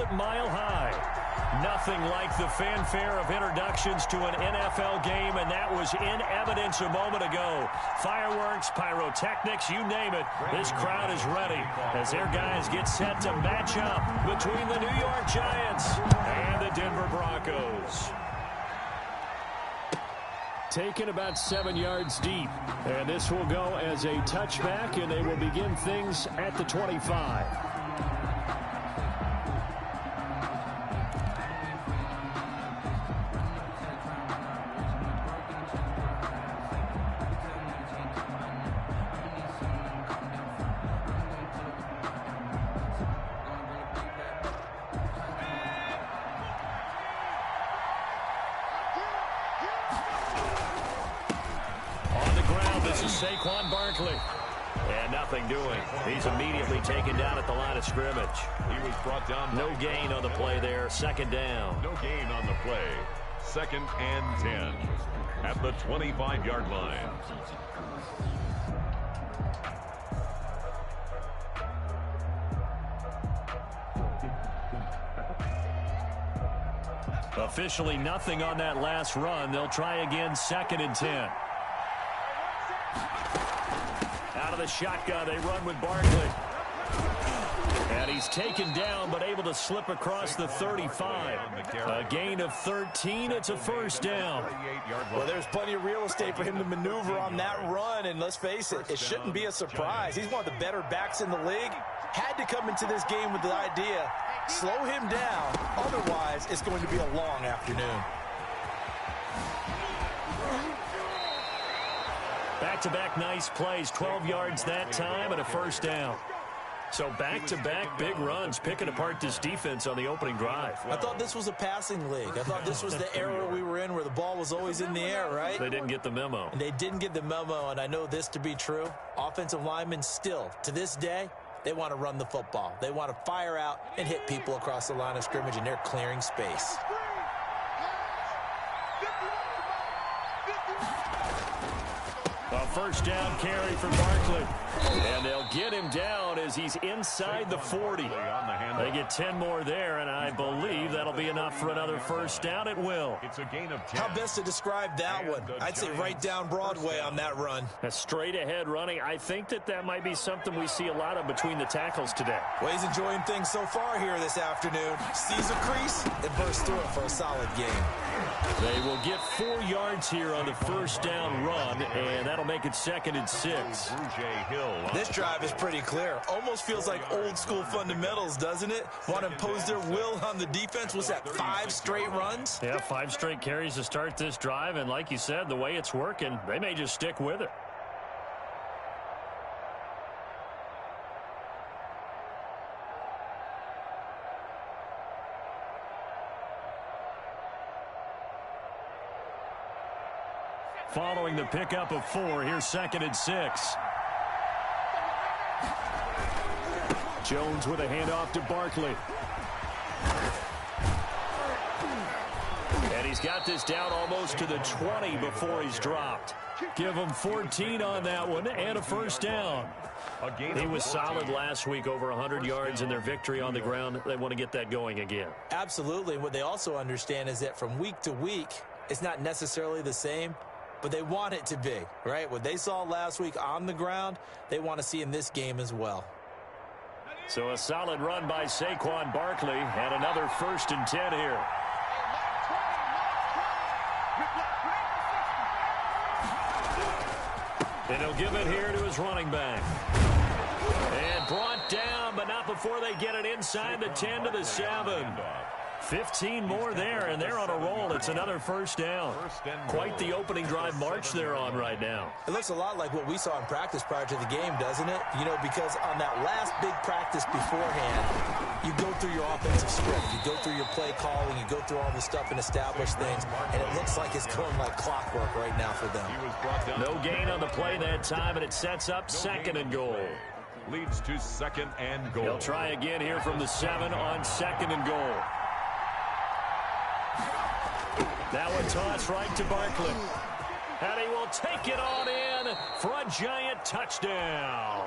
it mile high. Nothing like the fanfare of introductions to an NFL game, and that was in evidence a moment ago. Fireworks, pyrotechnics, you name it. This crowd is ready as their guys get set to match up between the New York Giants and the Denver Broncos. Taken about 7 yards deep, and this will go as a touchback, and they will begin things at the 25. And nothing doing. He's immediately taken down at the line of scrimmage. He was brought down. No gain on the play there. Second down. No gain on the play. 2nd and 10 at the 25-yard line. Officially nothing on that last run. They'll try again, 2nd and 10. Out of the shotgun, they run with Barkley. And he's taken down, but able to slip across the 35. A gain of 13. It's a first down. Well, there's plenty of real estate for him to maneuver on that run. And let's face it, it shouldn't be a surprise. He's one of the better backs in the league. Had to come into this game with the idea, slow him down. Otherwise, it's going to be a long afternoon. Back-to-back nice plays, 12 yards that time and a first down. So back-to-back big runs, picking apart this defense on the opening drive. I thought this was a passing league. I thought this was the era we were in where the ball was always in the air, right? They didn't get the memo. And they didn't get the memo, and I know this to be true. Offensive linemen still, to this day, they want to run the football. They want to fire out and hit people across the line of scrimmage, and they're clearing space. A first down carry for Barkley. And they'll get him down as he's inside the 40. They get 10 more there, and I believe that'll be enough for another first down. It will. It's a gain of 10. How best to describe that one? I'd say right down Broadway on that run. A straight-ahead running. I think that might be something we see a lot of between the tackles today. Well, he's enjoying things so far here this afternoon. Sees a crease and bursts through it for a solid game. They will get 4 yards here on the first down run, and that'll make it 2nd and 6. This drive is pretty clear. Almost feels like old school fundamentals, doesn't it? Want to impose their will on the defense. Was that 5 straight runs? Yeah, 5 straight carries to start this drive, and like you said, the way it's working, they may just stick with it. Following the pickup of 4, here's 2nd and 6. Jones with a handoff to Barkley. And he's got this down almost to the 20 before he's dropped. Give him 14 on that one and a first down. He was solid last week, over 100 yards in their victory on the ground. They want to get that going again. Absolutely. What they also understand is that from week to week, it's not necessarily the same, but they want it to be, right? What they saw last week on the ground, they want to see in this game as well. So a solid run by Saquon Barkley and another 1st and 10 here. And he'll give it here to his running back. And brought down, but not before they get it inside the 10 to the 7. 15 more there, and they're on a roll. It's another first down. Quite the opening drive march they're on right now. It looks a lot like what we saw in practice prior to the game, doesn't it? You know, because on that last big practice beforehand, you go through your offensive script. You go through your play calling. You go through all the stuff and establish things, and it looks like it's going like clockwork right now for them. No gain on the play that time, and it sets up 2nd and goal. Leads to 2nd and goal. They'll try again here from the 7 on 2nd and goal. That one tossed right to Barkley. And he will take it on in for a Giant touchdown.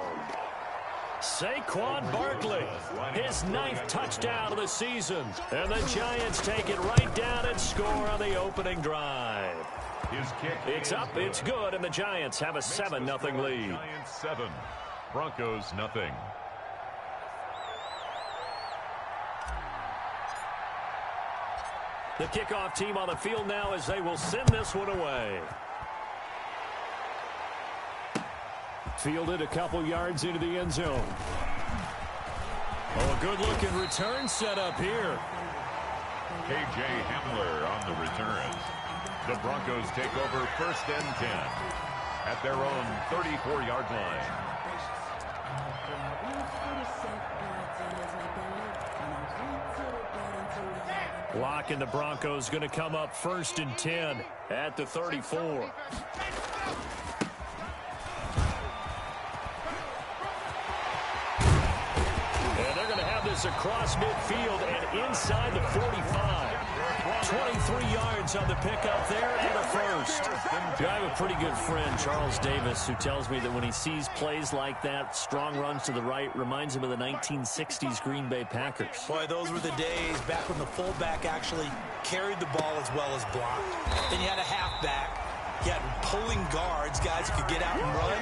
Saquon Barkley, his 9th touchdown of the season. And the Giants take it right down and score on the opening drive. It's up, it's good, and the Giants have a 7-0 lead. Giants 7, Broncos nothing. The kickoff team on the field now as they will send this one away. Fielded a couple yards into the end zone. Oh, a good-looking return set up here. K.J. Hamler on the return. The Broncos take over 1st and 10 at their own 34-yard line. Locke and the Broncos going to come up 1st and 10 at the 34. And they're going to have this across midfield and inside the 45. 23 yards on the pickup there and a first. I have a pretty good friend, Charles Davis, who tells me that when he sees plays like that, strong runs to the right, reminds him of the 1960s Green Bay Packers. Boy, those were the days back when the fullback actually carried the ball as well as blocked. Then you had a halfback. You had pulling guards, guys who could get out and run.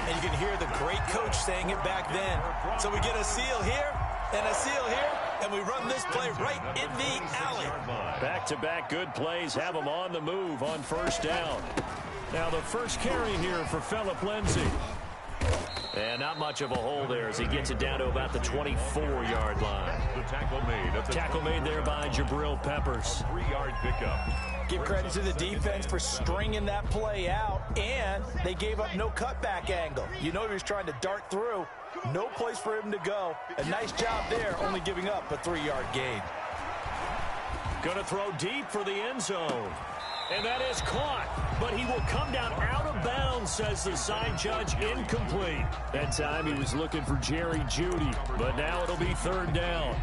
And you can hear the great coach saying it back then. So we get a seal here and a seal here. And we run this play right in the alley. Back-to-back good plays have them on the move on 1st down. Now the first carry here for Phillip Lindsay. And not much of a hole there as he gets it down to about the 24-yard line. The tackle made. At the tackle made there by Jabril Peppers. 3-yard pickup. Give credit to the defense for stringing that play out, and they gave up no cutback angle. You know he was trying to dart through. No place for him to go. A nice job there, only giving up a 3-yard gain. Going to throw deep for the end zone. And that is caught. But he will come down out of bounds, says the side judge. Incomplete. That time he was looking for Jerry Jeudy. But now it'll be 3rd down.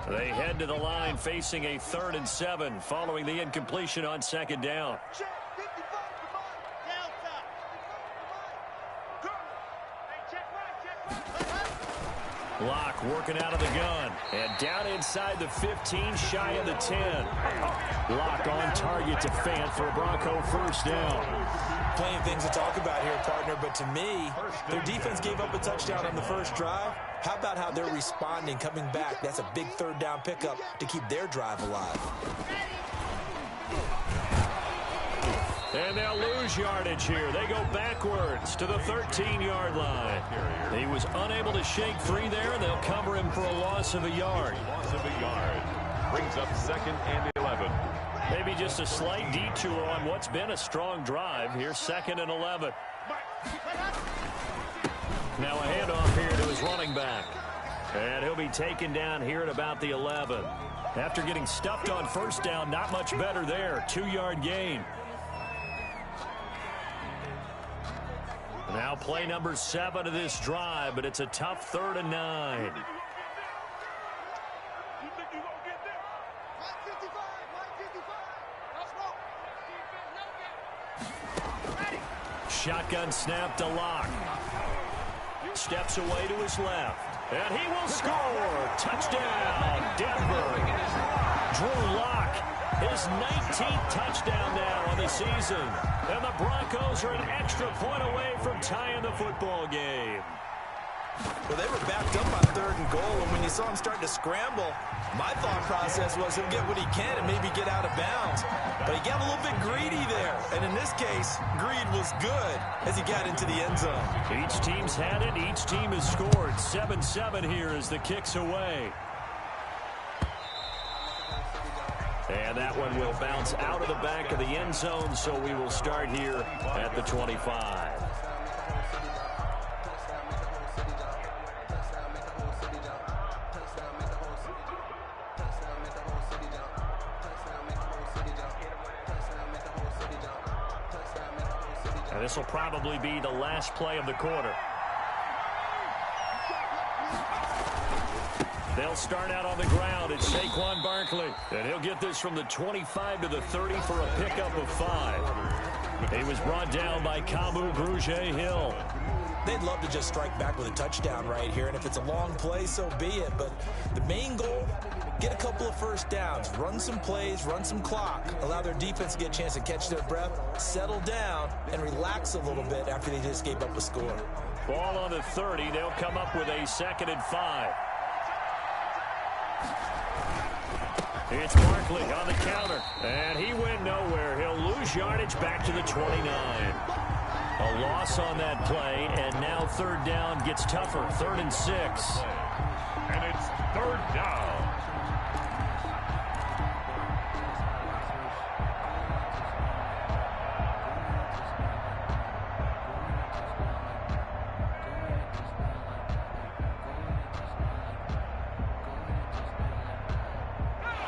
They head to the line facing a 3rd and 7 following the incompletion on 2nd down. Locke working out of the gun. And down inside the 15, shy of the 10. Locke on target to Fant for a Bronco 1st down. Plenty of things to talk about here, partner, but to me, their defense gave up a touchdown on the first drive. How about how they're responding, coming back? That's a big 3rd down pickup to keep their drive alive. And they'll lose yardage here. They go backwards to the 13-yard line. He was unable to shake free there, and they'll cover him for a loss of a yard. Loss of a yard. Brings up 2nd and 11. Maybe just a slight detour on what's been a strong drive. Here's 2nd and 11. Now a handoff here to his running back. And he'll be taken down here at about the 11. After getting stuffed on 1st down, not much better there. 2-yard gain. Now play number 7 of this drive, but it's a tough 3rd and 9. Shotgun snap to Locke. Steps away to his left. And he will score. Touchdown, Denver. Drew Locke, his 19th touchdown now on the season. And the Broncos are an extra point away from tying the football game. Well, they were backed up on 3rd and goal, and when you saw him starting to scramble, my thought process was he'll get what he can and maybe get out of bounds. But he got a little bit greedy there, and in this case, greed was good as he got into the end zone. Each team's had it. Each team has scored. 7-7 here as the kick's away. And that one will bounce out of the back of the end zone, so we will start here at the 25. And this will probably be the last play of the quarter. They'll start out on the ground. It's Saquon Barkley. And he'll get this from the 25 to the 30 for a pickup of 5. He was brought down by Kamu Grugier-Hill. They'd love to just strike back with a touchdown right here, and if it's a long play, so be it. But the main goal, get a couple of first downs, run some plays, run some clock, allow their defense to get a chance to catch their breath, settle down, and relax a little bit after they just gave up a score. Ball on the 30. They'll come up with a 2nd and 5. It's Barkley on the counter, and he went nowhere. He'll lose yardage back to the 29. A loss on that play, and now 3rd down gets tougher. 3rd and 6. And it's 3rd down.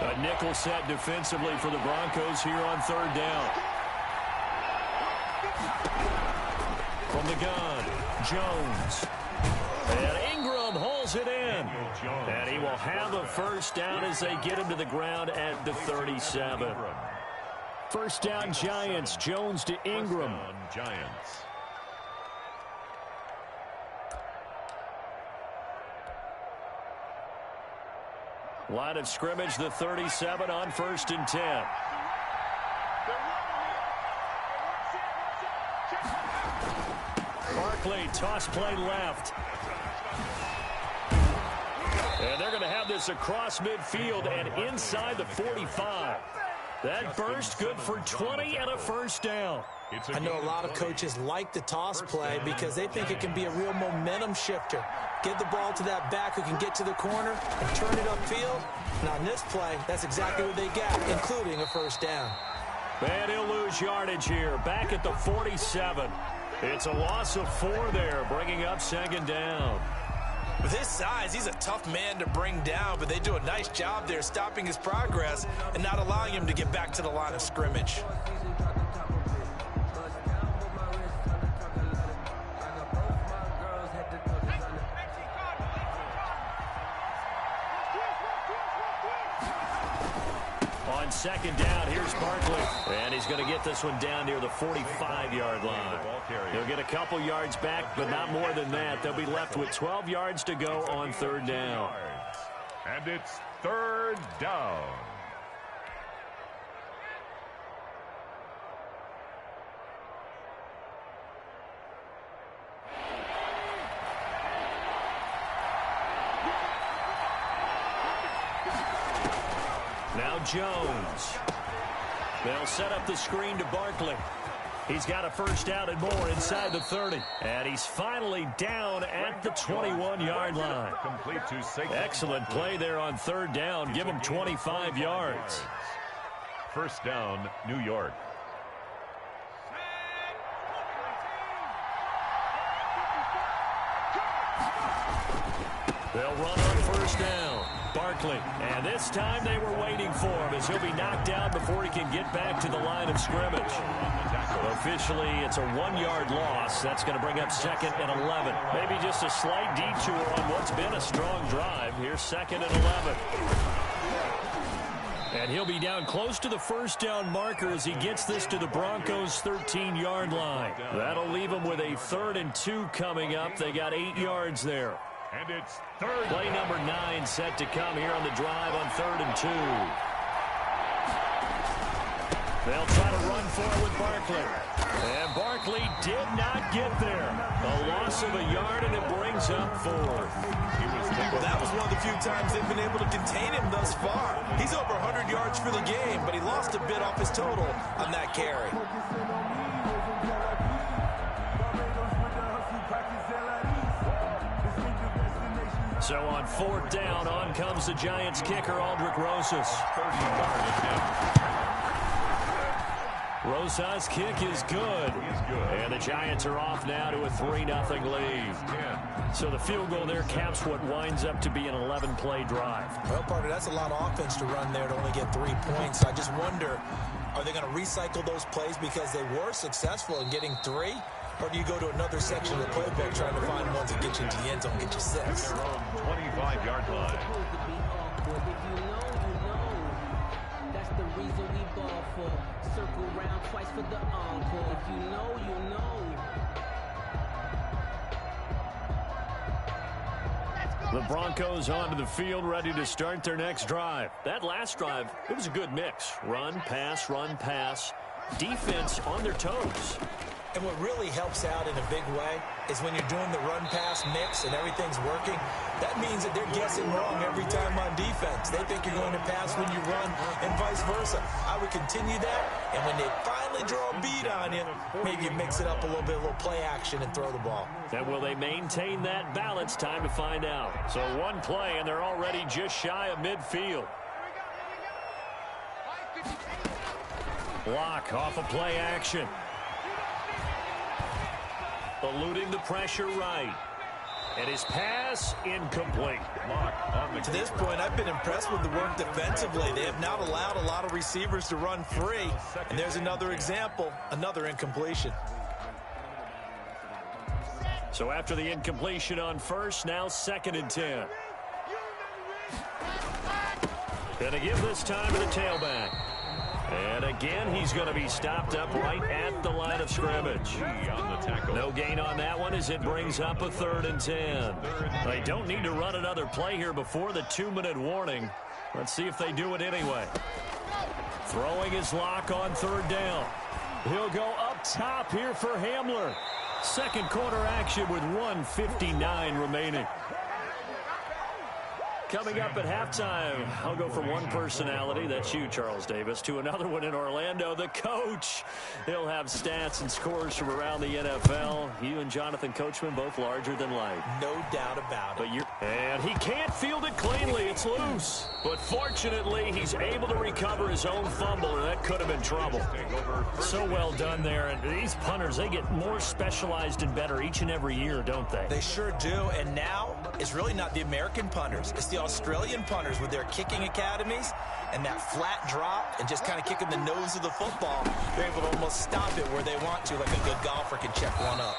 A nickel set defensively for the Broncos here on 3rd down. From the gun, Jones. And Ingram holds it in. And he will have a 1st down as they get him to the ground at the 37. 1st down Giants, Jones to Ingram. Giants. Line of scrimmage, the 37 on 1st and 10. Barkley, toss play left. And they're going to have this across midfield and inside the 45. That burst good for 20 and a 1st down. I know a lot of coaches like the toss play because they think it can be a real momentum shifter. Get the ball to that back who can get to the corner and turn it upfield. And on this play, that's exactly what they got, including a 1st down. And he'll lose yardage here, back at the 47. It's a loss of 4 there, bringing up 2nd down. With his size, he's a tough man to bring down, but they do a nice job there stopping his progress and not allowing him to get back to the line of scrimmage. On 2nd down, here's Barkley. And he's going to get this one down near the 45-yard line. He'll get a couple yards back, but not more than that. They'll be left with 12 yards to go on 3rd down. And it's 3rd down. Now Jones. They'll set up the screen to Barkley. He's got a 1st down and more inside the 30. And he's finally down at the 21-yard line. Complete to Saquon. Excellent play there on 3rd down. Give him 25 yards. 1st down, New York. They'll run on 1st down. Barkley. And this time they were waiting for him as he'll be knocked down before he can get back to the line of scrimmage. Officially, it's a 1-yard loss. That's going to bring up 2nd and 11. Maybe just a slight detour on what's been a strong drive. Here's 2nd and 11. And he'll be down close to the 1st down marker as he gets this to the Broncos' 13-yard line. That'll leave him with a 3rd and 2 coming up. They got 8 yards there. And it's 3rd. Play number 9 set to come here on the drive on 3rd and 2. They'll try to run for it with Barkley. And Barkley did not get there. A loss of a yard, and it brings up 4th. Well, that was one of the few times they've been able to contain him thus far. He's over 100 yards for the game, but he lost a bit off his total on that carry. So on 4th down, on comes the Giants kicker, Aldrick Rosas. Rosas' kick is good. And the Giants are off now to a 3-0 lead. So the field goal there caps what winds up to be an 11-play drive. Well, partner, that's a lot of offense to run there to only get 3 points. I just wonder, are they going to recycle those plays because they were successful in getting 3? Or do you go to another section of the playbook trying to find ones that get you into the end zone and get you 6? Their own 25-yard line. reason we ball for. Circle round twice for the encore. If you know, you know. The Broncos onto the field, ready to start their next drive. That last drive, it was a good mix. Run, pass, defense on their toes. And what really helps out in a big way is when you're doing the run-pass mix and everything's working, that means that they're guessing wrong every time on defense. They think you're going to pass when you run and vice versa. I would continue that, and when they finally draw a beat on you, maybe you mix it up a little bit, a little play action, and throw the ball. And will they maintain that balance? Time to find out. So one play, and they're already just shy of midfield. Block off of play action. Eluding the pressure right. And his pass incomplete. To this point, I've been impressed with the work defensively. They have not allowed a lot of receivers to run free. And there's another example, another incompletion. So after the incompletion on first, now 2nd and 10. Gonna give this time to the tailback. And again, he's going to be stopped up right at the line of scrimmage. No gain on that one as it brings up a 3rd and 10. They don't need to run another play here before the 2-minute warning. Let's see if they do it anyway. Throwing his lock on 3rd down. He'll go up top here for Hamler. Second quarter action with 1:59 remaining. Coming up at halftime, I'll go from one personality, that's you, Charles Davis, to another one in Orlando, the coach. He'll have stats and scores from around the NFL. You and Jonathan Coachman both larger than life. No doubt about it. And he can't field it cleanly. It's loose. But fortunately, he's able to recover his own fumble, and that could have been trouble. So well done there. And these punters, they get more specialized and better each and every year, don't they? They sure do. And now, it's really not the American punters. It's the Australian punters with their kicking academies and that flat drop and just kind of kicking the nose of the football. They're able to almost stop it where they want to, like a good golfer can check one up.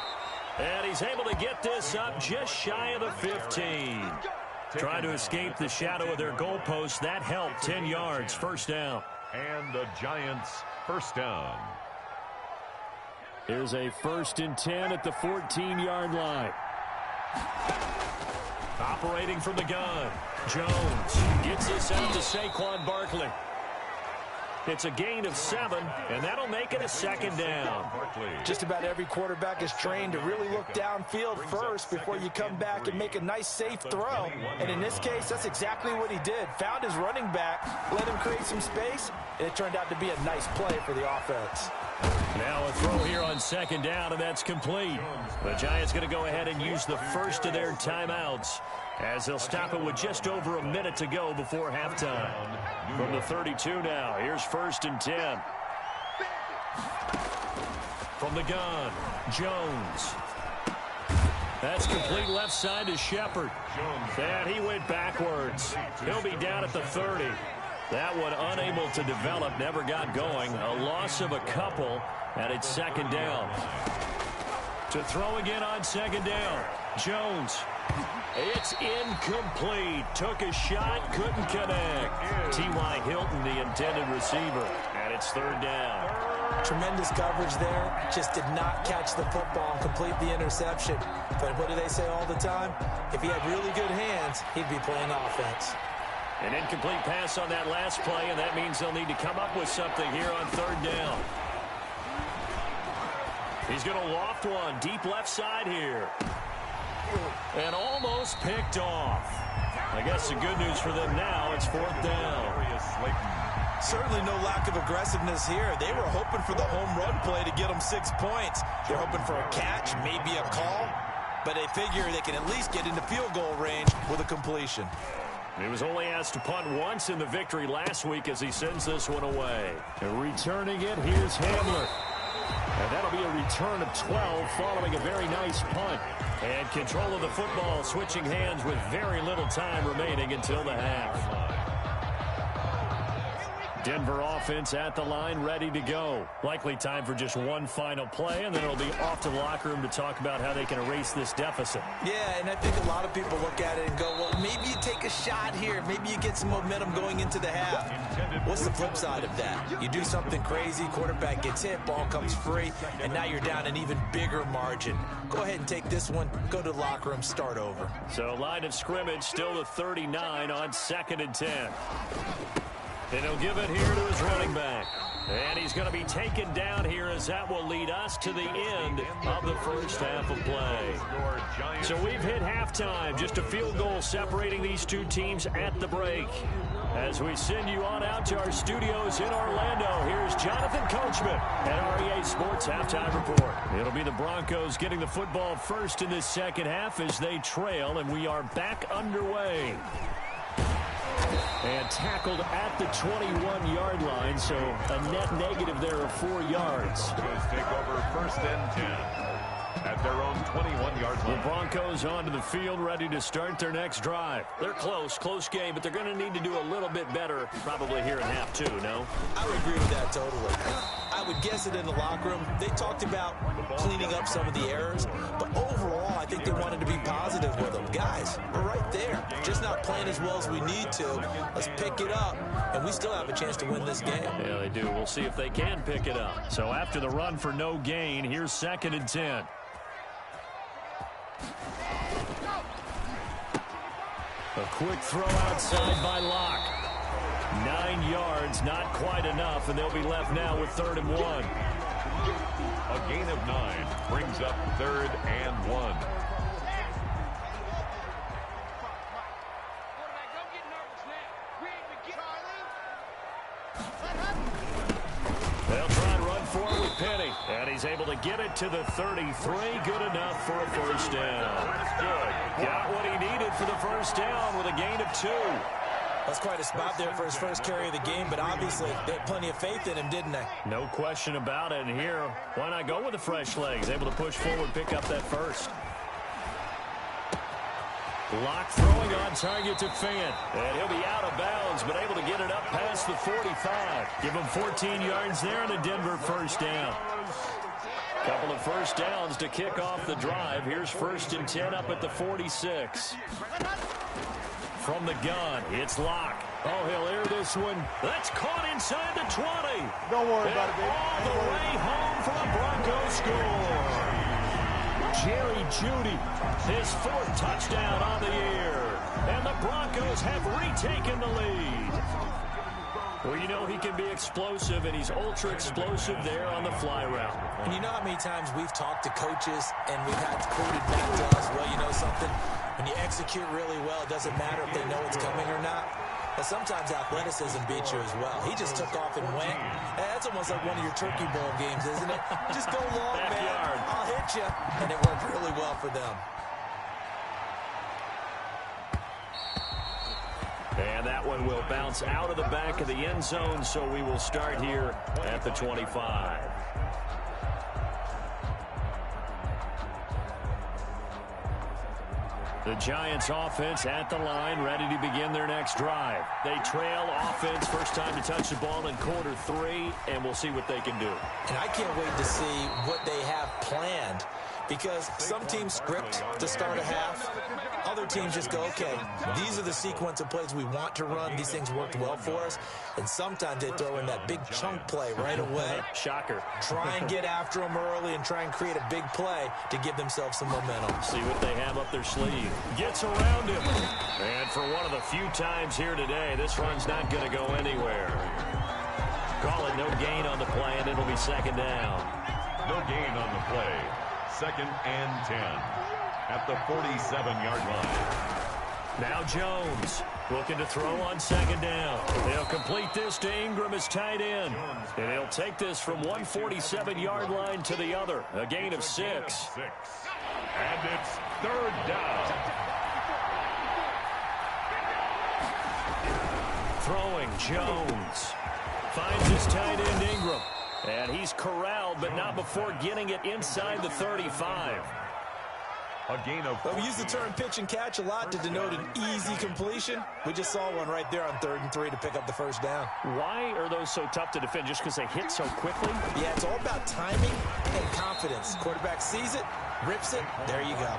And he's able to get this up just shy of the 15. Trying to escape the shadow of their goalpost. That helped. 10 yards. First down. And the Giants first down. Here's a 1st and 10 at the 14-yard line. Operating from the gun. Jones gets this out to Saquon Barkley. It's a gain of 7, and that'll make it a 2nd down. Just about every quarterback is trained to really look downfield first before you come back and make a nice, safe throw. And in this case, that's exactly what he did. Found his running back, let him create some space, and it turned out to be a nice play for the offense. Now a throw here on 2nd down, and that's complete. The Giants going to go ahead and use the first of their timeouts as they'll stop it with just over a minute to go before halftime. From the 32 now, here's 1st and 10. From the gun, Jones. That's complete left side to Shepard. And he went backwards. He'll be down at the 30. That one unable to develop, never got going. A loss of a couple, and it's 2nd down. To throw again on 2nd down. Jones. It's incomplete. Took a shot, couldn't connect. T.Y. Hilton, the intended receiver, and it's 3rd down. Tremendous coverage there. Just did not catch the football and complete the interception. But what do they say all the time? If he had really good hands, he'd be playing offense. An incomplete pass on that last play, and that means they'll need to come up with something here on 3rd down. He's going to loft one deep left side here. And almost picked off. I guess the good news for them now, it's 4th down. Certainly no lack of aggressiveness here. They were hoping for the home run play to get them 6 points. They're hoping for a catch, maybe a call, but they figure they can at least get into field goal range with a completion. He was only asked to punt once in the victory last week as he sends this one away. And returning it, here's Hamler. And that'll be a return of 12 following a very nice punt. And control of the football switching hands with very little time remaining until the half. Denver offense at the line, ready to go. Likely time for just one final play, and then it'll be off to the locker room to talk about how they can erase this deficit. Yeah, and I think a lot of people look at it and go, well, maybe you take a shot here. Maybe you get some momentum going into the half. What's the flip side of that? You do something crazy, quarterback gets hit, ball comes free, and now you're down an even bigger margin. Go ahead and take this one, go to the locker room, start over. So line of scrimmage still the 39 on 2nd and 10. And he'll give it here to his running back. And he's going to be taken down here as that will lead us to the end of the first half of play. So we've hit halftime. Just a field goal separating these two teams at the break. As we send you on out to our studios in Orlando, here's Jonathan Coachman at REA Sports Halftime Report. It'll be the Broncos getting the football first in this second half as they trail, and we are back underway. And tackled at the 21-yard line, so a net negative there of 4 yards. Broncos take over 1st and 10 at their own 21-yard line. The Broncos onto the field, ready to start their next drive. They're close game, but they're going to need to do a little bit better probably here in half two, no? I would agree with that totally. I would guess it in the locker room. They talked about cleaning up some of the errors, but overall, I think they wanted to be positive with them. Guys, we're right there. Just not playing as well as we need to. Let's pick it up, and we still have a chance to win this game. Yeah, they do. We'll see if they can pick it up. So after the run for no gain, here's 2nd and 10. A quick throw outside by Locke. 9 yards, not quite enough, and they'll be left now with 3rd and 1. A gain of 9 brings up 3rd and 1. They'll try and run for it with Penny, and he's able to get it to the 33. Good enough for a first down. Good. Got what he needed for the first down with a gain of 2. That's quite a spot there for his first carry of the game, but obviously they had plenty of faith in him, didn't they? No question about it. And here, why not go with the fresh legs? Able to push forward, pick up that first. Locke throwing on target to Fant. And he'll be out of bounds, but able to get it up past the 45. Give him 14 yards there and a Denver first down. Couple of first downs to kick off the drive. Here's 1st and 10 up at the 46. From the gun, it's Locke. Oh, he'll air this one. That's caught inside the 20. Don't worry about it, baby. All the way home for a Broncos score. Jerry Jeudy, his 4th touchdown on the year. And the Broncos have retaken the lead. Well, you know he can be explosive, and he's ultra-explosive there on the fly route. And you know how many times we've talked to coaches and we've had quoted back to us, well, you know something? When you execute really well, it doesn't matter if they know it's coming or not. But sometimes athleticism beats you as well. He just took off and went. That's almost like one of your Turkey Bowl games, isn't it? Just go long, man. I'll hit you. And it worked really well for them. And that one will bounce out of the back of the end zone, so we will start here at the 25. The Giants offense at the line, ready to begin their next drive. They trail offense, first time to touch the ball in quarter 3, and we'll see what they can do. And I can't wait to see what they have planned, because some teams script to start a half. Other teams just go, okay, these are the sequence of plays we want to run. These things worked well for us. And sometimes they throw in that big chunk play right away. Shocker. Try and get after them early and try and create a big play to give themselves some momentum. See what they have up their sleeve. Gets around him. And for one of the few times here today, this run's not going to go anywhere. Call it no gain on the play, and it'll be 2nd down. No gain on the play. 2nd and 10 at the 47-yard line. Now Jones looking to throw on 2nd down. They'll complete this to Ingram as tight end. And he'll take this from 147-yard line to the other. A gain of 6. And it's 3rd down. Throwing Jones. Finds his tight end Ingram. And he's corralled, but not before getting it inside the 35. A gain of 14. We use the term pitch and catch a lot to denote an easy completion. We just saw one right there on 3rd and 3 to pick up the first down. Why are those so tough to defend? Just because they hit so quickly? Yeah, it's all about timing and confidence. Quarterback sees it, rips it, there you go.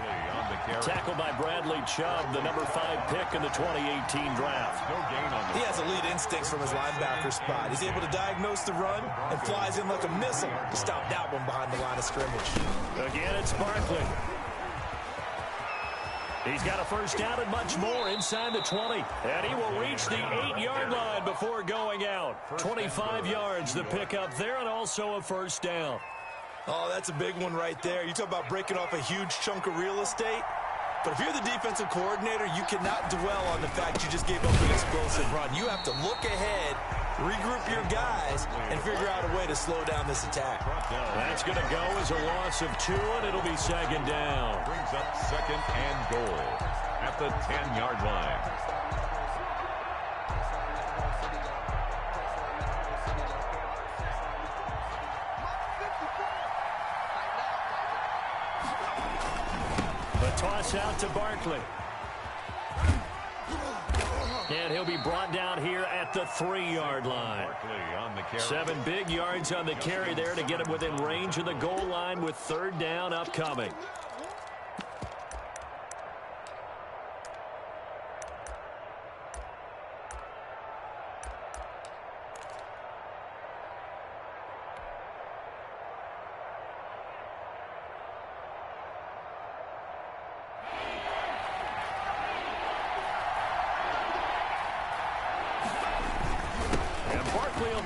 Tackled by Bradley Chubb, the number 5 pick in the 2018 draft. No gain on He has elite instincts from his linebacker spot. He's able to diagnose the run and flies in like a missile to stop that one behind the line of scrimmage. Again, it's Barkley. He's got a first down and much more inside the 20. And he will reach the 8-yard line before going out. 25 yards the pickup there, and also a first down. Oh, that's a big one right there. You talk about breaking off a huge chunk of real estate. But if you're the defensive coordinator, you cannot dwell on the fact you just gave up an explosive run. You have to look ahead, regroup your guys, and figure out a way to slow down this attack. That's going to go as a loss of 2, and it'll be second down. Brings up 2nd and goal at the 10-yard line. Toss out to Barkley. And he'll be brought down here at the 3-yard line. On the carry. 7 big yards on the carry there to get him within range of the goal line with 3rd down upcoming.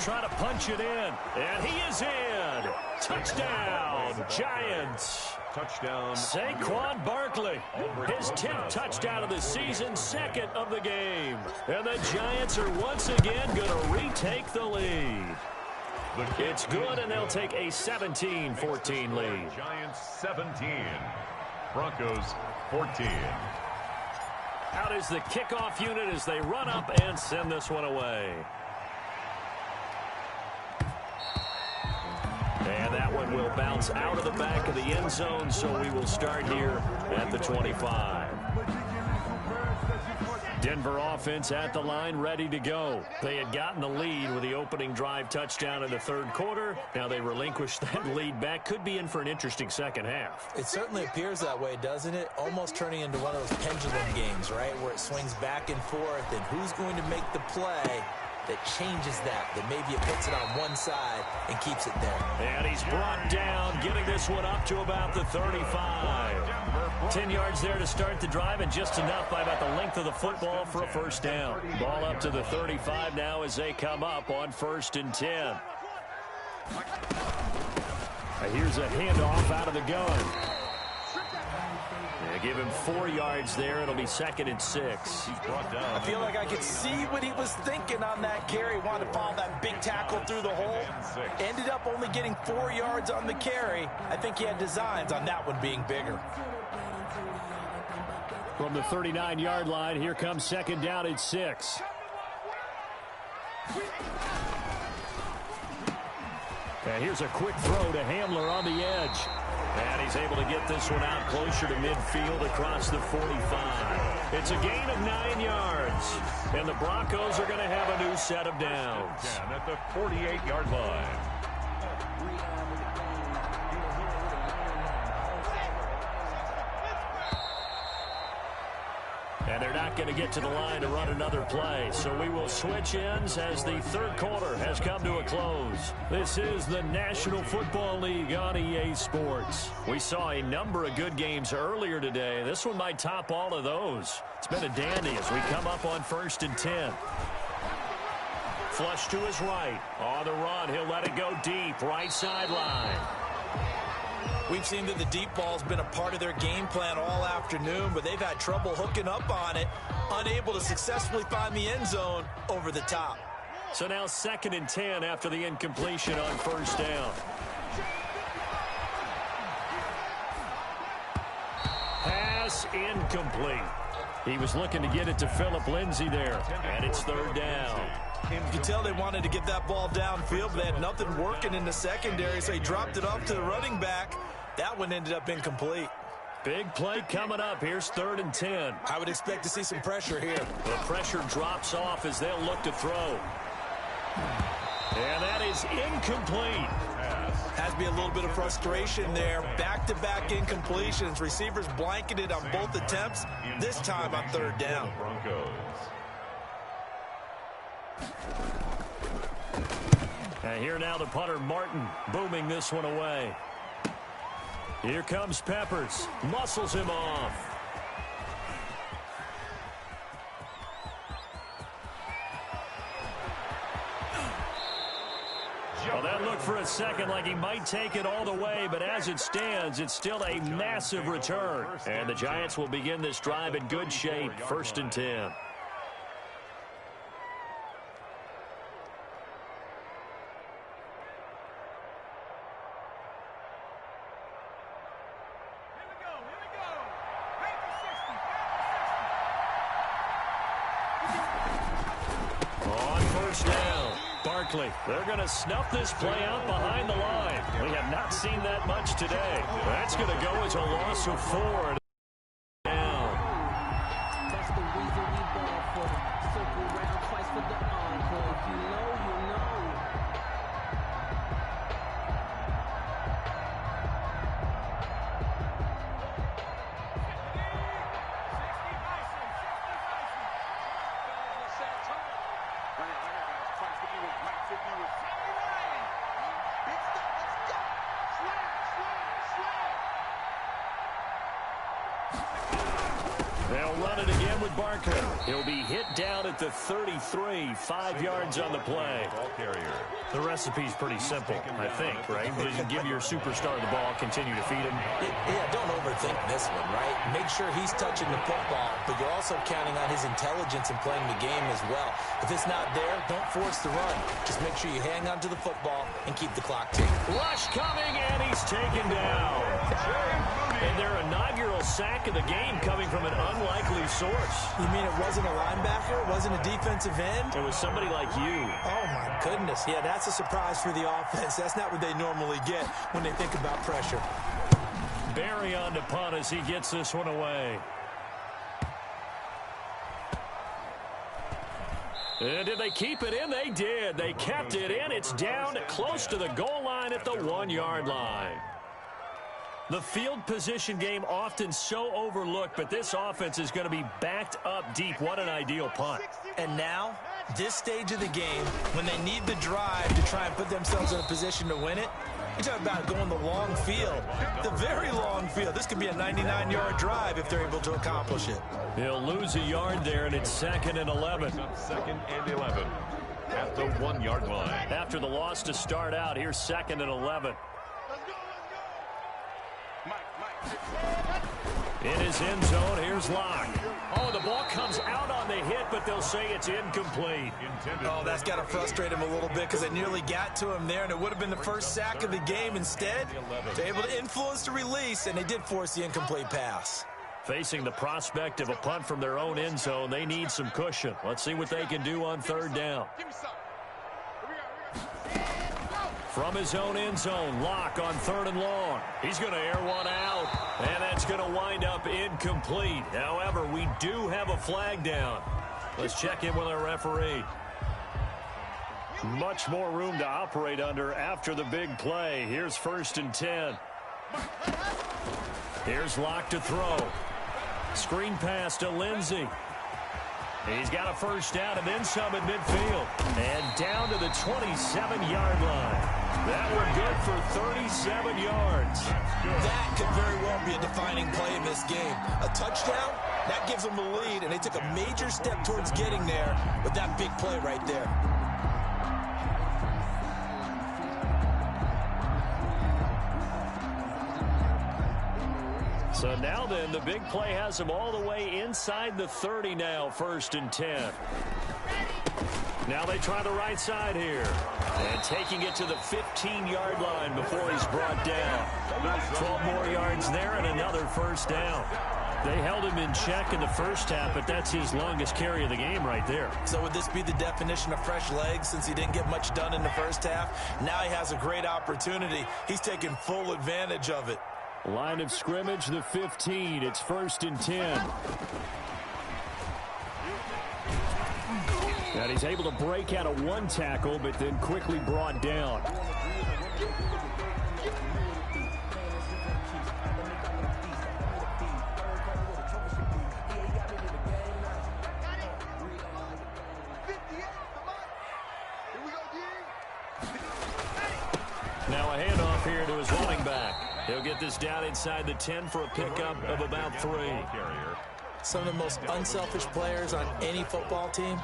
Try to punch it in, and he is in. Touchdown, Giants. Touchdown. Saquon Barkley, his 10th touchdown of the season, 2nd of the game. And the Giants are once again going to retake the lead. It's good, and they'll take a 17-14 lead. Giants 17, Broncos 14. Out is the kickoff unit as they run up and send this one away. And that one will bounce out of the back of the end zone, so we will start here at the 25. Denver offense at the line, ready to go. They had gotten the lead with the opening drive touchdown in the 3rd quarter. Now they relinquished that lead back. Could be in for an interesting second half. It certainly appears that way, doesn't it? Almost turning into one of those pendulum games, right, where it swings back and forth, and who's going to make the play that changes that maybe it puts it on one side and keeps it there. And he's brought down, getting this one up to about the 35. 10 yards there to start the drive, and just enough by about the length of the football for a first down. Ball up to the 35 now as they come up on 1st and 10. Here's a handoff out of the gun. They give him 4 yards there. It'll be 2nd and 6. He's brought down. I feel like I could see what he was thinking on that carry. Wanted to follow that big tackle through the hole. Ended up only getting 4 yards on the carry. I think he had designs on that one being bigger. From the 39-yard line, here comes 2nd down and 6. And here's a quick throw to Hamler on the edge. And he's able to get this one out closer to midfield across the 45. It's a gain of 9 yards. And the Broncos are going to have a new set of downs. At the 48-yard line. And they're not going to get to the line to run another play. So we will switch ends as the 3rd quarter has come to a close. This is the National Football League on EA Sports. We saw a number of good games earlier today. This one might top all of those. It's been a dandy as we come up on 1st and 10. Flush to his right. On the run, he'll let it go deep. Right sideline. We've seen that the deep ball's been a part of their game plan all afternoon, but they've had trouble hooking up on it, unable to successfully find the end zone over the top. So now 2nd and 10 after the incompletion on 1st down. Pass incomplete. He was looking to get it to Phillip Lindsay there, and it's 3rd down. You could tell they wanted to get that ball downfield, but they had nothing working in the secondary, so he dropped it off to the running back. That one ended up incomplete. Big play coming up. Here's 3rd and 10. I would expect to see some pressure here. The pressure drops off as they'll look to throw. And that is incomplete. Has to be a little bit of frustration there. Back-to-back incompletions. Receivers blanketed on both attempts, this time on 3rd down. And here now the punter, Martin, booming this one away. Here comes Peppers. Muscles him off. Well, that looked for a second like he might take it all the way, but as it stands, it's still a massive return. And the Giants will begin this drive in good shape, 1st and 10. They're going to snuff this play out behind the line. We have not seen that much today. That's going to go as a loss of 4. That's the reason we ball for circle round twice for the encore. If you know, you know. They'll run it again with Barker. He'll be hit down at the 33, 5 yards on the play. The recipe's pretty simple, I think, right? Just give your superstar the ball, continue to feed him. Yeah, don't overthink this one, right? Make sure he's touching the football, but you're also counting on his intelligence in playing the game as well. If it's not there, don't force the run. Just make sure you hang on to the football and keep the clock ticking. Rush coming, and he's taken down. And their inaugural sack of the game coming from an unlikely source. You mean it wasn't a linebacker? It wasn't a defensive end? It was somebody like you. Oh, my goodness. Yeah, that's a surprise for the offense. That's not what they normally get when they think about pressure. Barry on to punt as he gets this one away. And did they keep it in? They did. They kept it in. It's down close to the goal line at the 1-yard line. The field position game often so overlooked, but this offense is going to be backed up deep. What an ideal punt. And now, this stage of the game, when they need the drive to try and put themselves in a position to win it, you're talking about going the long field, the very long field. This could be a 99-yard drive if they're able to accomplish it. He'll lose a yard there, and it's 2nd and 11. 2nd and 11 at the 1-yard line. After the loss to start out, here's 2nd and 11. In his end zone, here's Locke. Oh, the ball comes out on the hit, but they'll say it's incomplete. Oh, that's got to frustrate him a little bit because they nearly got to him there, and it would have been the first sack of the game. Instead, they're able to influence the release, and they did force the incomplete pass. Facing the prospect of a punt from their own end zone, they need some cushion. Let's see what they can do on 3rd down. From his own end zone, Locke on 3rd and long. He's going to air one out, and that's going to wind up incomplete. However, we do have a flag down. Let's check in with our referee. Much more room to operate under after the big play. Here's 1st and 10. Here's Locke to throw. Screen pass to Lindsey. He's got a 1st down and then some at midfield. And down to the 27-yard line. That one good for 37 yards. That could very well be a defining play in this game. A touchdown, that gives them the lead, and they took a major step towards getting there with that big play right there. So now then, the big play has them all the way inside the 30 now, 1st and 10. Now they try the right side here. And taking it to the 15-yard line before he's brought down. 12 more yards there and another 1st down. They held him in check in the first half, but that's his longest carry of the game right there. So would this be the definition of fresh legs since he didn't get much done in the first half? Now he has a great opportunity. He's taking full advantage of it. Line of scrimmage, the 15. It's 1st and 10. And he's able to break out of one tackle, but then quickly brought down. Now a handoff here to his running back. He'll get this down inside the 10 for a pickup of about 3. Some of the most unselfish players on any football team,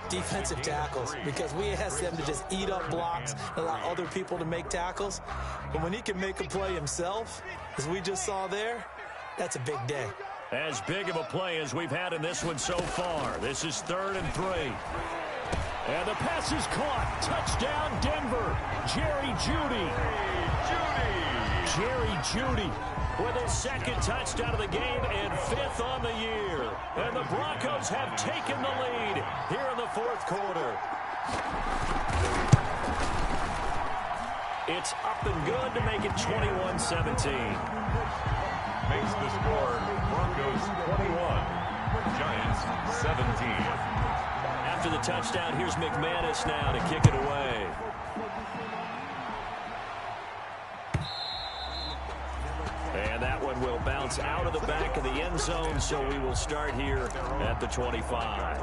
defensive tackles, because we ask them to just eat up blocks and allow other people to make tackles. But when he can make a play himself, as we just saw there, that's a big day. As big of a play as we've had in this one so far. This is 3rd and 3. And the pass is caught. Touchdown, Denver. Jerry Jeudy. Jerry Jeudy with his 2nd touchdown of the game and 5th on the year. And the Broncos have taken the lead here in the 4th quarter. It's up and good to make it 21-17. Makes the score Broncos 21, Giants 17. After the touchdown, here's McManus now to kick it away. And that one will bounce out of the back of the end zone, so we will start here at the 25.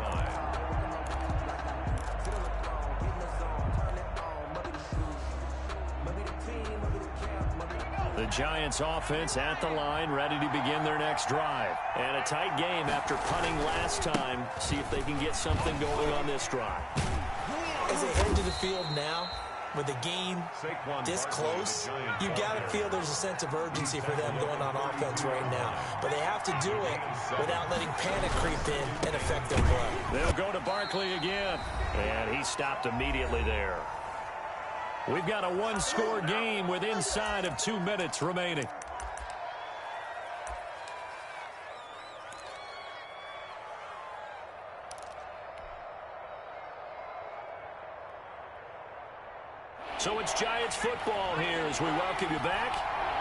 The Giants offense at the line, ready to begin their next drive. And a tight game after punting last time. See if they can get something going on this drive. As they head to the field now, with the game this close, you've got to feel there's a sense of urgency for them going on offense right now. But they have to do it without letting panic creep in and affect their play. They'll go to Barkley again. And he stopped immediately there. We've got a one-score game with inside of 2 minutes remaining. So it's Giants football here as we welcome you back.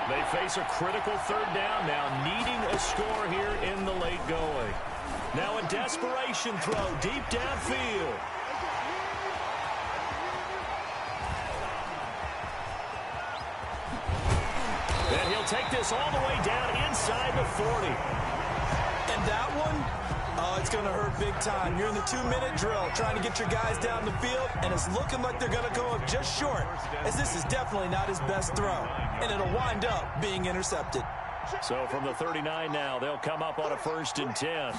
They face a critical 3rd down now, needing a score here in the late going. Now a desperation throw deep downfield. And he'll take this all the way down inside the 40. And that one, oh, it's going to hurt big time. You're in the 2-minute drill trying to get your guys down the field, and it's looking like they're going to go up just short, as this is definitely not his best throw, and it'll wind up being intercepted. So from the 39 now, they'll come up on a 1st and 10.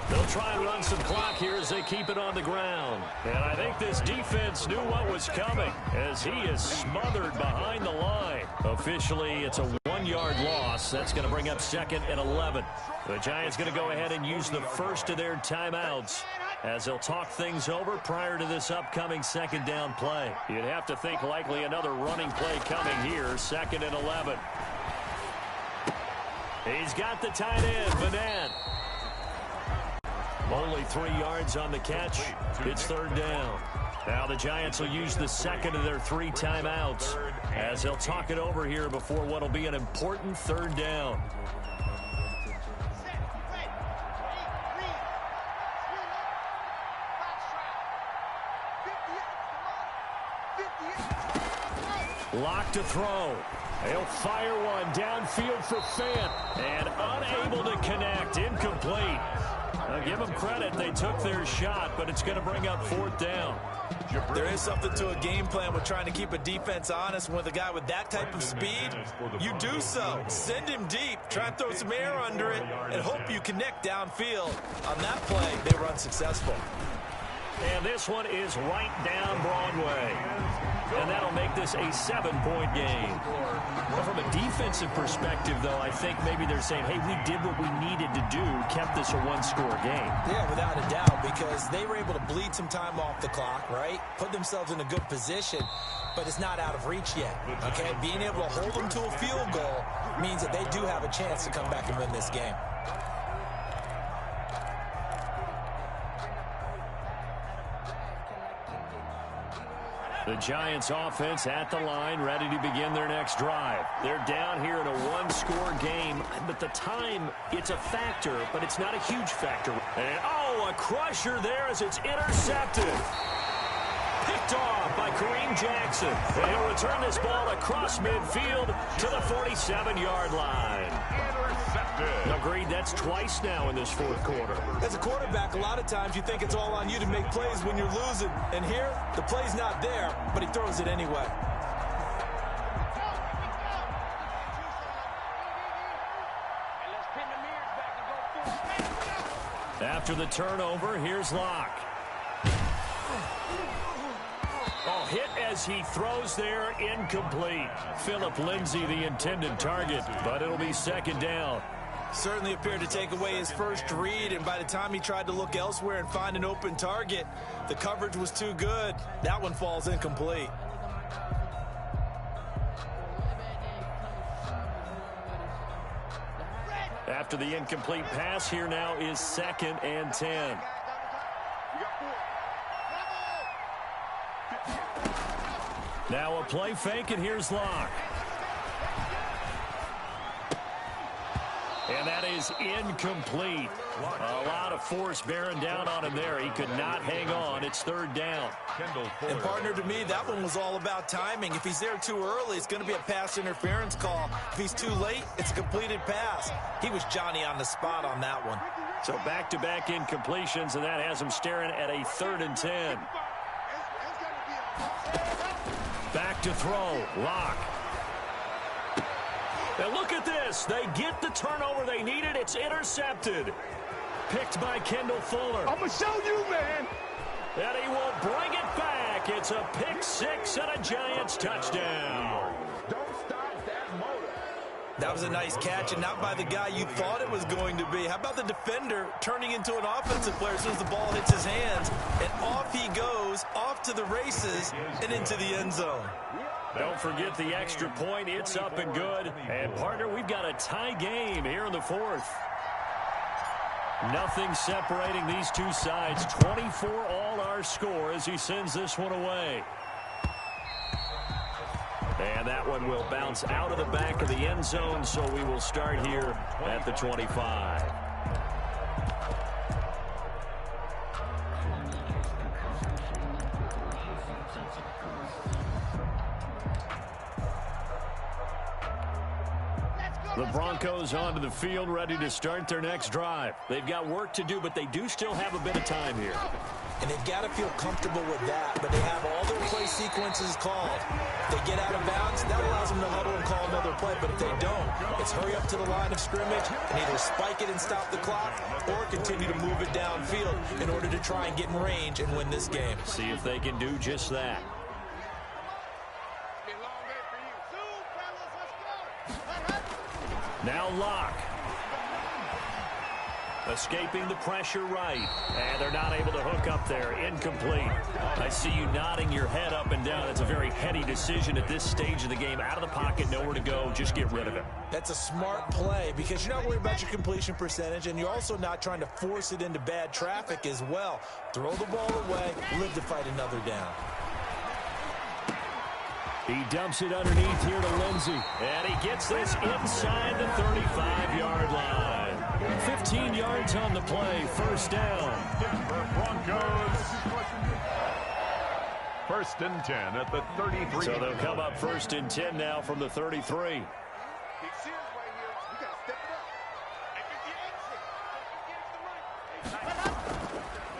They'll try and run some clock here as they keep it on the ground. And I think this defense knew what was coming as he is smothered behind the line. Officially, it's a 1-yard loss. That's going to bring up 2nd and 11. The Giants going to go ahead and use the first of their timeouts as they'll talk things over prior to this upcoming 2nd down play. You'd have to think likely another running play coming here, 2nd and 11. He's got the tight end, Vanette. Only 3 yards on the catch. It's 3rd down. Now the Giants will use the 2nd of their 3 timeouts as they'll talk it over here before what will be an important 3rd down. Lock to throw. He'll fire one downfield for Fant. And unable to connect. Incomplete. Now give them credit. They took their shot, but it's going to bring up 4th down. There is something to a game plan with trying to keep a defense honest. With a guy with that type of speed, you do so. Send him deep. Try and throw some air under it and hope you connect downfield. On that play, they were unsuccessful. And this one is right down Broadway. And that'll make this a 7-point game. But from a defensive perspective, though, I think maybe they're saying, hey, we did what we needed to do, kept this a 1-score game. Yeah, without a doubt, because they were able to bleed some time off the clock, right? Put themselves in a good position, but it's not out of reach yet, okay? Being able to hold them to a field goal means that they do have a chance to come back and win this game. The Giants offense at the line, ready to begin their next drive. They're down here in a one-score game, but the time, it's a factor, but it's not a huge factor. And, oh, a crusher there as it's intercepted. Picked off by Kareem Jackson. And he'll return this ball across midfield to the 47-yard line. Intercepted. Agreed, that's twice now in this fourth quarter. As a quarterback, a lot of times you think it's all on you to make plays when you're losing. And here, the play's not there, but he throws it anyway. After the turnover, here's Locke. Oh, hit as he throws there, incomplete. Philip Lindsay, the intended target, but it'll be second down. Certainly appeared to take away his first read, and by the time he tried to look elsewhere and find an open target, the coverage was too good. That one falls incomplete. After the incomplete pass, here now is 2nd and 10. Now a play fake, and here's Locke. And that is incomplete. A lot of force bearing down on him there. He could not hang on. It's 3rd down. And partner, to me, that one was all about timing. If he's there too early, it's going to be a pass interference call. If he's too late, it's a completed pass. He was Johnny on the spot on that one. So back-to-back incompletions, and that has him staring at a 3rd and 10. Back to throw. Locke. And look at this. They get the turnover they needed. It's intercepted. Picked by Kendall Fuller. I'm going to show you, man. And he will bring it back. It's a pick six and a Giants touchdown. Don't stop that motor. That was a nice catch, and not by the guy you thought it was going to be. How about the defender turning into an offensive player as soon as the ball hits his hands? And off he goes, off to the races, and into the end zone. Don't forget the extra point. It's up and good. And, partner, we've got a tie game here in the 4th. Nothing separating these two sides. 24 all our score as he sends this one away. And that one will bounce out of the back of the end zone, so we will start here at the 25. The Broncos onto the field, ready to start their next drive. They've got work to do, but they do still have a bit of time here. And they've got to feel comfortable with that, but they have all their play sequences called. If they get out of bounds, that allows them to huddle and call another play, but if they don't, it's hurry up to the line of scrimmage and either spike it and stop the clock or continue to move it downfield in order to try and get in range and win this game. See if they can do just that. Now Locke. Escaping the pressure right. And they're not able to hook up there. Incomplete. I see you nodding your head up and down. It's a very heady decision at this stage of the game. Out of the pocket, nowhere to go. Just get rid of it. That's a smart play because you're not worried about your completion percentage, and you're also not trying to force it into bad traffic as well. Throw the ball away, live to fight another down. He dumps it underneath here to Lindsay. And he gets this inside the 35-yard line. 15 yards on the play. First down. Denver Broncos. 1st and 10 at the 33. So they'll come up 1st and 10 now from the 33.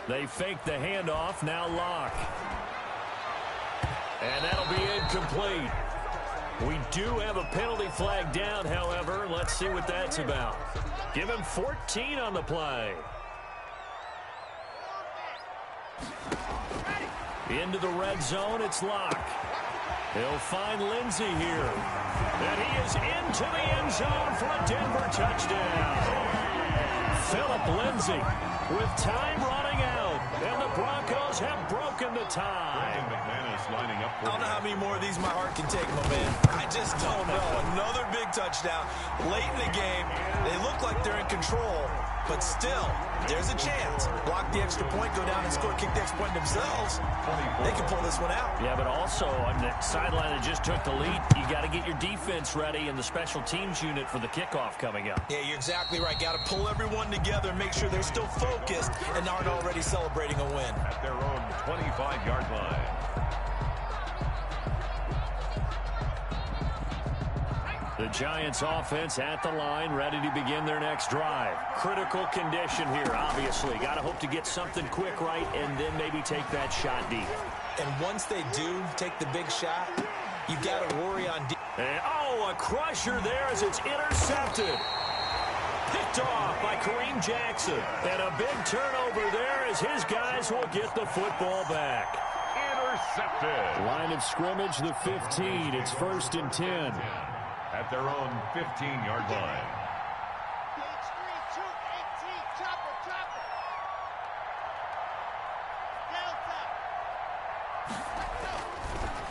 They fake the handoff. Now Locke. And that'll be incomplete. We do have a penalty flag down, however. Let's see what that's about. Give him 14 on the play. Into the red zone, it's Locke. He'll find Lindsay here. And he is into the end zone for a Denver touchdown. Philip Lindsay with time running out. And the Broncos have broken the tie. Lining up I don't know how many more of these my heart can take, my man. I just don't know. Another big touchdown late in the game. They look like they're in control, but still, there's a chance. Block the extra point, go down and score, kick the extra point themselves. They can pull this one out. Yeah, but also on the sideline that just took the lead, you got to get your defense ready and the special teams unit for the kickoff coming up. Yeah, you're exactly right. Got to pull everyone together and make sure they're still focused and aren't already celebrating a win. At their own 25-yard line. The Giants offense at the line, ready to begin their next drive. Critical condition here, obviously. Got to hope to get something quick right and then maybe take that shot deep. And once they do take the big shot, you've got to worry on deep. And, oh, a crusher there as it's intercepted. Picked off by Kareem Jackson. And a big turnover there as his guys will get the football back. Intercepted. Line of scrimmage, the 15. It's 1st and 10. At their own 15-yard line.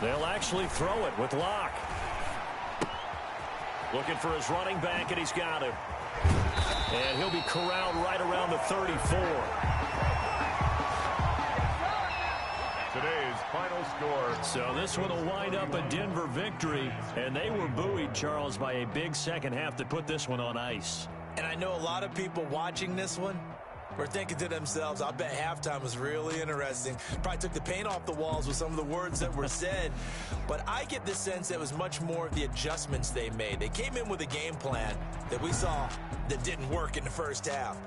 They'll actually throw it with Locke. Looking for his running back, and he's got him. And he'll be corralled right around the 34. Today's final score. So this one will wind up a Denver victory, and they were buoyed, Charles, by a big second half to put this one on ice. And I know a lot of people watching this one were thinking to themselves, I bet halftime was really interesting. Probably took the paint off the walls with some of the words that were said. But I get the sense that it was much more of the adjustments they made. They came in with a game plan that we saw that didn't work in the first half.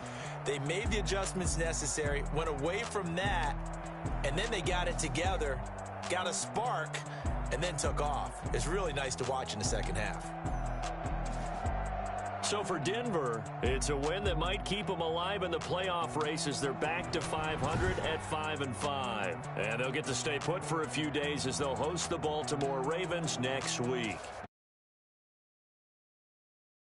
They made the adjustments necessary, went away from that, and then they got it together, got a spark, and then took off. It's really nice to watch in the second half. So for Denver, it's a win that might keep them alive in the playoff race as they're back to 500 at 5-5. And they'll get to stay put for a few days as they'll host the Baltimore Ravens next week.